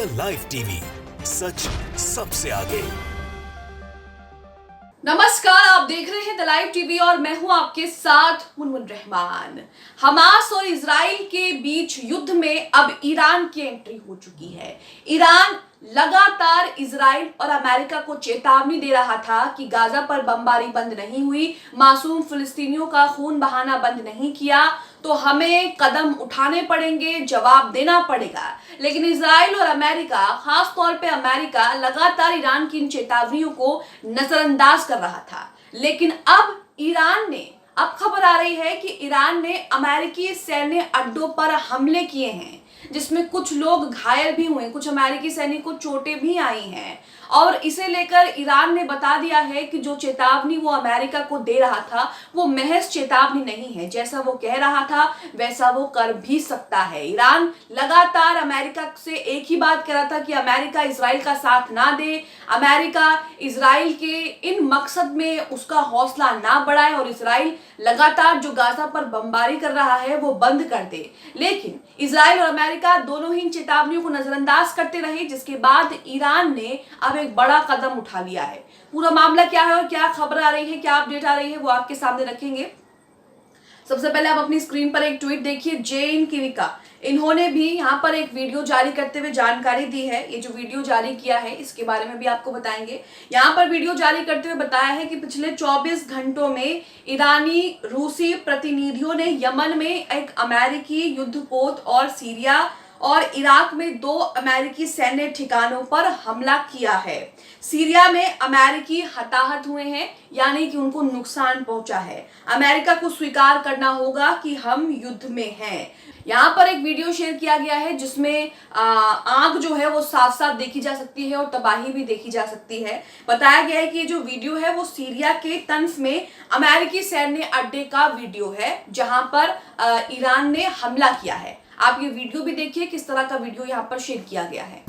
The live TV, सच सबसे आगे। नमस्कार, आप देख रहे हैं द लाइव टीवी और मैं हूं आपके साथ मुनमुन रहमान। हमास और इजराइल के बीच युद्ध में अब ईरान की एंट्री हो चुकी है। ईरान लगातार इजराइल और अमेरिका को चेतावनी दे रहा था कि गाजा पर बमबारी बंद नहीं हुई, मासूम फिलिस्तीनियों का खून बहाना बंद नहीं किया तो हमें कदम उठाने पड़ेंगे, जवाब देना पड़ेगा। लेकिन इजराइल और अमेरिका, खास तौर पे अमेरिका, लगातार ईरान की इन चेतावनियों को नजरअंदाज कर रहा था। लेकिन अब खबर आ रही है कि ईरान ने अमेरिकी सैन्य अड्डों पर हमले किए हैं, जिसमें कुछ लोग घायल भी हुए, कुछ अमेरिकी सैनिक को चोटें भी आई हैं। और इसे लेकर ईरान ने बता दिया है कि जो चेतावनी वो अमेरिका को दे रहा था वो महज चेतावनी नहीं है, जैसा वो कह रहा था वैसा वो कर भी सकता है। ईरान लगातार अमेरिका से एक ही बात कह रहा था कि अमेरिका इजराइल का साथ ना दे, अमेरिका इजराइल के इन मकसद में उसका हौसला ना बढ़ाए और इजराइल लगातार जो गाजा पर बमबारी कर रहा है वो बंद कर दे। लेकिन इजराइल और अमेरिका दोनों ही इन चेतावनियों को नजरअंदाज करते रहे, जिसके बाद ईरान ने अब एक बड़ा कदम उठा लिया है। पूरा मामला क्या है और क्या खबर आ रही है, क्या अपडेट आ रही है, वो आपके सामने रखेंगे। सबसे पहले आप अपनी स्क्रीन पर एक ट्वीट देखिए। जेन किविका, इन्होंने भी यहाँ पर एक वीडियो जारी करते हुए जानकारी दी है। ये जो वीडियो जारी किया है इसके बारे में भी आपको बताएंगे। यहाँ पर वीडियो जारी करते हुए बताया है कि पिछले 24 घंटों में ईरानी रूसी प्रतिनिधियों ने यमन में एक अमेरिकी युद्धपोत और सीरिया और इराक में 2 अमेरिकी सैन्य ठिकानों पर हमला किया है। सीरिया में अमेरिकी हताहत हुए हैं, यानी कि उनको नुकसान पहुंचा है। अमेरिका को स्वीकार करना होगा कि हम युद्ध में हैं। यहाँ पर एक वीडियो शेयर किया गया है जिसमें आग जो है वो साफ साफ देखी जा सकती है और तबाही भी देखी जा सकती है। बताया गया है कि ये जो वीडियो है वो सीरिया के तंफ में अमेरिकी सैन्य अड्डे का वीडियो है, जहां पर ईरान ने हमला किया है। आप ये वीडियो भी देखिए, किस तरह का वीडियो यहाँ पर शेयर किया गया है।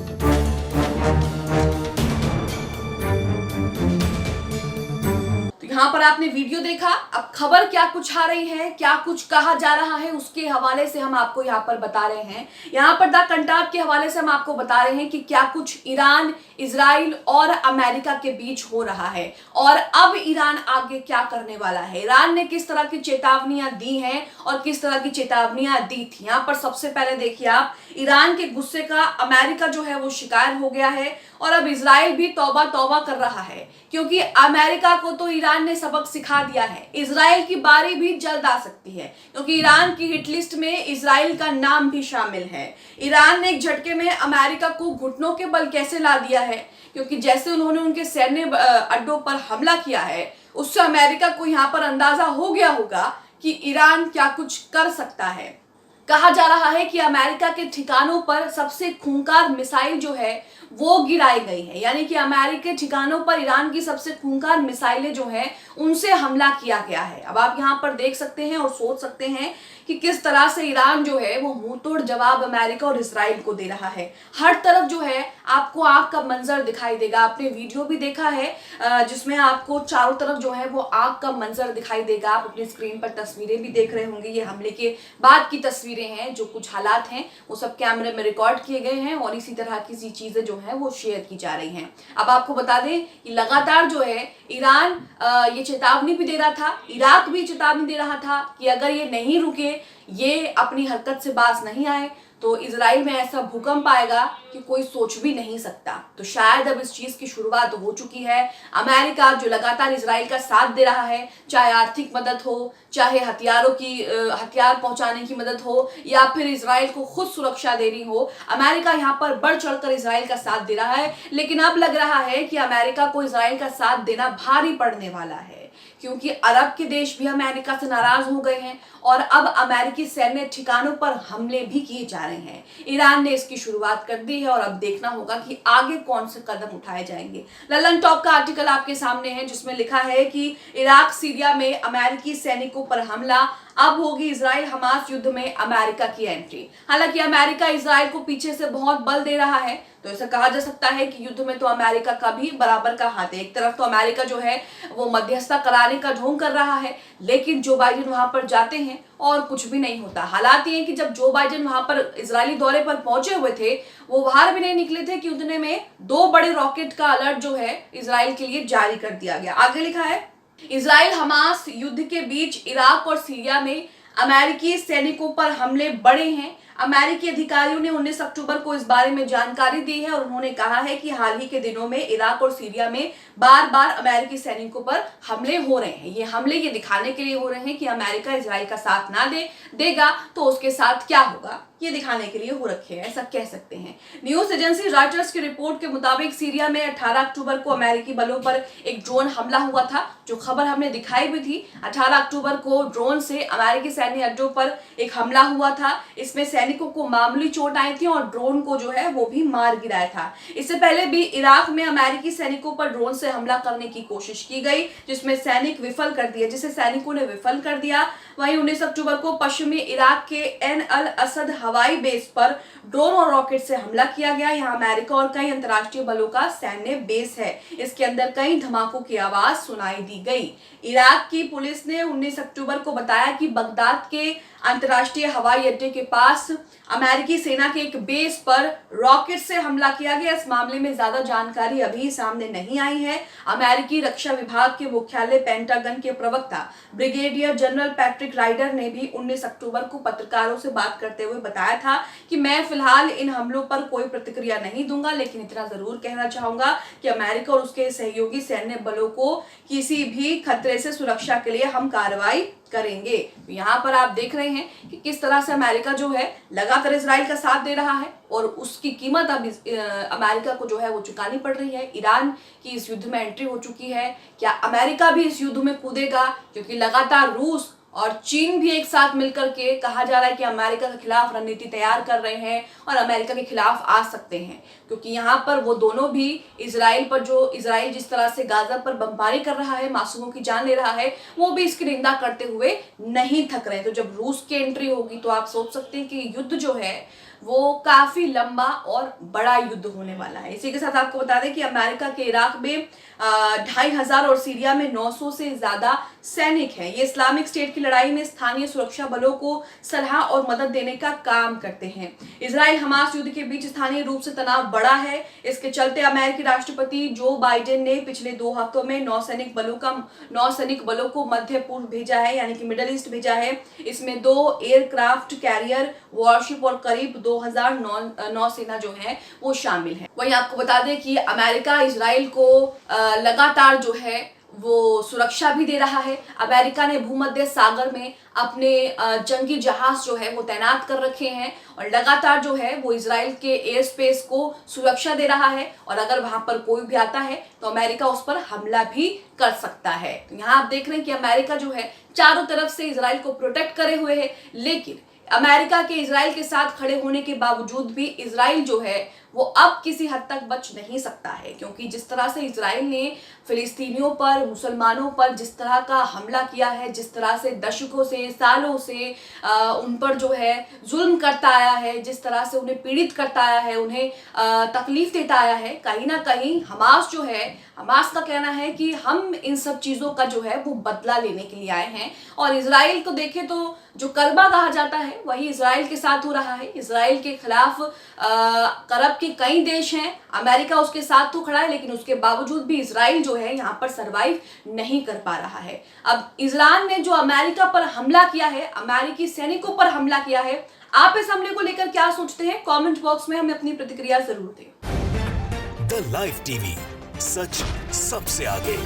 यहाँ पर आपने वीडियो देखा। अब खबर क्या कुछ आ रही है, क्या कुछ कहा जा रहा है, उसके हवाले से हम आपको यहाँ पर बता रहे हैं। यहाँ पर द कंटाप के हवाले से हम आपको बता रहे हैं कि क्या कुछ ईरान, इजराइल और अमेरिका के बीच हो रहा है और अब ईरान आगे क्या करने वाला है। ईरान ने किस तरह की चेतावनियां दी हैं और किस तरह की चेतावनियां दी थी। यहाँ पर सबसे पहले देखिए आप, ईरान के गुस्से का अमेरिका जो है वो शिकार हो गया है और अब इजराइल भी तौबा तौबा कर रहा है, क्योंकि अमेरिका को तो ईरान ने सबक सिखा दिया है। इजराइल की बारी भी जल्द आ सकती है, क्योंकि ईरान की हिट लिस्ट में इजराइल का नाम भी शामिल है। ईरान ने एक झटके में अमेरिका को घुटनों के बल कैसे ला दिया है, क्योंकि जैसे उन्होंने उनके सैन्य अड्डों पर हमला किया है, उससे अमेरिका को यहाँ पर अंदाजा हो गया होगा कि ईरान क्या कुछ कर सकता है। कहा जा रहा है कि अमेरिका के ठिकानों पर सबसे खूंखार मिसाइल जो है वो गिराई गई है, यानी कि अमेरिका के ठिकानों पर ईरान की सबसे खूंखार मिसाइलें जो हैं उनसे हमला किया गया है। अब आप यहाँ पर देख सकते हैं और सोच सकते हैं कि किस तरह से ईरान जो है वो मुंहतोड़ जवाब अमेरिका और इजराइल को दे रहा है। हर तरफ जो है आपको आग का मंजर दिखाई देगा। आपने वीडियो भी देखा है जिसमें आपको चारों तरफ जो है वो आग का मंजर दिखाई देगा। आप अपनी स्क्रीन पर तस्वीरें भी देख रहे होंगे। ये हमले के बाद की तस्वीरें हैं, जो कुछ हालात हैं वो सब कैमरे में रिकॉर्ड किए गए हैं और इसी तरह की चीजें जो है वो शेयर की जा रही हैं। अब आपको बता दें कि लगातार जो है ईरान ये चेतावनी भी दे रहा था, इराक भी चेतावनी दे रहा था कि अगर ये नहीं रुके, ये अपनी हरकत से बाज नहीं आए तो इजराइल में ऐसा भूकंप आएगा कि कोई सोच भी नहीं सकता। तो शायद अब इस चीज की शुरुआत हो चुकी है। अमेरिका जो लगातार इजराइल का साथ दे रहा है, चाहे आर्थिक मदद हो, चाहे हथियार पहुंचाने की मदद हो या फिर इजराइल को खुद सुरक्षा देनी हो, अमेरिका यहाँ पर बढ़ चढ़कर इजराइल का साथ दे रहा है। लेकिन अब लग रहा है कि अमेरिका को इजराइल का साथ देना भारी पड़ने वाला है, क्योंकि अरब के देश भी अमेरिका से नाराज हो गए हैं और अब अमेरिकी सैन्य ठिकानों पर हमले भी किए जा रहे हैं। ईरान ने इसकी शुरुआत कर दी है और अब देखना होगा कि आगे कौन से कदम उठाए जाएंगे। ललन टॉप का आर्टिकल आपके सामने है जिसमें लिखा है कि इराक सीरिया में अमेरिकी सैनिकों पर हमला, अब होगी इजराइल हमास युद्ध में अमेरिका की एंट्री। हालांकि अमेरिका इजराइल को पीछे से बहुत बल दे रहा है, तो ऐसा कहा जा सकता है कि युद्ध में तो अमेरिका का भी बराबर का हाथ है। एक तरफ तो अमेरिका जो है वो मध्यस्थता कराने जाने का ढोंग कर रहा है, लेकिन जो बाइडेन वहां पर जाते हैं और कुछ भी नहीं होता। हालात ये है कि जब जो बाइडेन वहां पर इजरायली दौरे पर पहुंचे हुए थे, वो बाहर भी नहीं निकले थे कि उतने में 2 बड़े रॉकेट का अलर्ट जो है इजराइल के लिए जारी कर दिया गया। आगे लिखा है, इजराइल हमास युद्ध के बीच इराक और सीरिया में अमेरिकी सैनिकों पर हमले बढ़े हैं। अमेरिकी अधिकारियों ने 19 अक्टूबर को इस बारे में जानकारी दी है और उन्होंने कहा है कि हाल ही के दिनों में इराक और सीरिया में बार बार अमेरिकी सैनिकों पर हमले हो रहे हैं। ये हमले ये दिखाने के लिए हो रहे हैं कि अमेरिका इजराइल का साथ ना देगा तो उसके साथ क्या होगा, ये दिखाने के लिए हो रखे हैं, ऐसा कह सकते हैं। न्यूज एजेंसी रॉयटर्स की रिपोर्ट के मुताबिक सीरिया में 18 अक्टूबर को अमेरिकी बलों पर एक ड्रोन हमला हुआ था, जो खबर हमने दिखाई भी थी। 18 अक्टूबर को ड्रोन से अमेरिकी सैन्य अड्डों पर एक हमला हुआ था। इसमें सैनिकों को मामूली चोट आई थी और ड्रोन को जो है वो भी मार गिराया था। इससे पहले भी इराक में अमेरिकी सैनिकों पर ड्रोन से हमला करने की कोशिश की गई, जिसमें सैनिकों ने विफल कर दिया। वहीं 19 अक्टूबर को पश्चिमी इराक के एन अल असद हवाई बेस पर ड्रोन और रॉकेट से हमला किया गया। यहाँ अमेरिका और कई अंतर्राष्ट्रीय बलों का सैन्य बेस है। इसके अंदर कई धमाकों की आवाज सुनाई दी गई। इराक की पुलिस ने 19 अक्टूबर को बताया कि बगदाद के अंतर्राष्ट्रीय हवाई अड्डे के पास अमेरिकी सेना के एक बेस पर रॉकेट से हमला किया गया। इस मामले में ज्यादा जानकारी अभी सामने नहीं आई है। अमेरिकी रक्षा विभाग के मुख्यालय पेंटागन के प्रवक्ता ब्रिगेडियर जनरल पैट्रिक राइडर ने भी 19 अक्टूबर को पत्रकारों से बात करते हुए बताया था कि मैं फिलहाल इन हमलों पर कोई प्रतिक्रिया नहीं दूंगा, लेकिन इतना जरूर कहना चाहूंगा कि अमेरिका और उसके सहयोगी सैन्य बलों को किसी भी खतरे से सुरक्षा के लिए हम कार्रवाई करेंगे। यहाँ पर आप देख रहे हैं कि किस तरह से अमेरिका जो है लगातार इजराइल का साथ दे रहा है और उसकी कीमत अब अमेरिका को जो है वो चुकानी पड़ रही है। ईरान की इस युद्ध में एंट्री हो चुकी है। क्या अमेरिका भी इस युद्ध में कूदेगा? क्योंकि लगातार रूस और चीन भी एक साथ मिलकर के कहा जा रहा है कि अमेरिका के खिलाफ रणनीति तैयार कर रहे हैं और अमेरिका के खिलाफ आ सकते हैं, क्योंकि यहाँ पर वो दोनों भी इजराइल जिस तरह से गाजा पर बमबारी कर रहा है, मासूमों की जान ले रहा है, वो भी इसकी निंदा करते हुए नहीं थक रहे। तो जब रूस की एंट्री होगी तो आप सोच सकते हैं कि युद्ध जो है वो काफी लंबा और बड़ा युद्ध होने वाला है। इसी के साथ आपको बता दें कि अमेरिका के इराक में 2500 और सीरिया में 900 से ज्यादा सैनिक हैं। ये इस्लामिक स्टेट की लड़ाई में स्थानीय सुरक्षा बलों को सलाह और मदद देने का काम करते हैं। इजराइल हमास युद्ध के बीच स्थानीय रूप से तनाव बढ़ा है। इसके चलते अमेरिकी राष्ट्रपति जो बाइडेन ने पिछले 2 हफ्तों में 9 सैनिक बलों को मध्य पूर्व भेजा है, यानी कि मिडल ईस्ट भेजा है। इसमें 2 एयरक्राफ्ट कैरियर, वॉरशिप और करीब 2000 नौसेना जो है वो शामिल है। वहीं आपको बता दें कि अमेरिका इजराइल को लगातार जो है वो सुरक्षा भी दे रहा है। अमेरिका ने भूमध्य सागर में अपने जंगी जहाज जो है वो तैनात कर रखे हैं और लगातार जो है वो इजराइल के एयर स्पेस को सुरक्षा दे रहा है और अगर वहां पर कोई भी आता है तो अमेरिका उस पर हमला भी कर सकता है। तो यहाँ आप देख रहे हैं कि अमेरिका जो है चारों तरफ से इजराइल को प्रोटेक्ट करे हुए है, लेकिन अमेरिका के इजराइल के साथ खड़े होने के बावजूद भी इजराइल जो है वो अब किसी हद तक बच नहीं सकता है, क्योंकि जिस तरह से इजराइल ने फिलिस्तीनियों पर, मुसलमानों पर जिस तरह का हमला किया है, जिस तरह से दशकों से, सालों से उन पर जो है जुल्म करता आया है, जिस तरह से उन्हें पीड़ित करता आया है, उन्हें तकलीफ देता आया है, कहीं ना कहीं हमास का कहना है कि हम इन सब चीज़ों का जो है वो बदला लेने के लिए आए हैं। और इजराइल को देखें तो जो करबा कहा जाता है वही इजराइल के साथ हो रहा है। इजराइल के खिलाफ अरब के कई देश हैं, अमेरिका उसके साथ तो खड़ा है, लेकिन उसके बावजूद भी इजराइल जो है यहाँ पर सरवाइव नहीं कर पा रहा है। अब इजराइल ने जो अमेरिका पर हमला किया है, अमेरिकी सैनिकों पर हमला किया है, आप इस हमले को लेकर क्या सोचते हैं? कमेंट बॉक्स में हमें अपनी प्रतिक्रिया जरूर दें। द लाइव टीवी, सच सबसे आगे।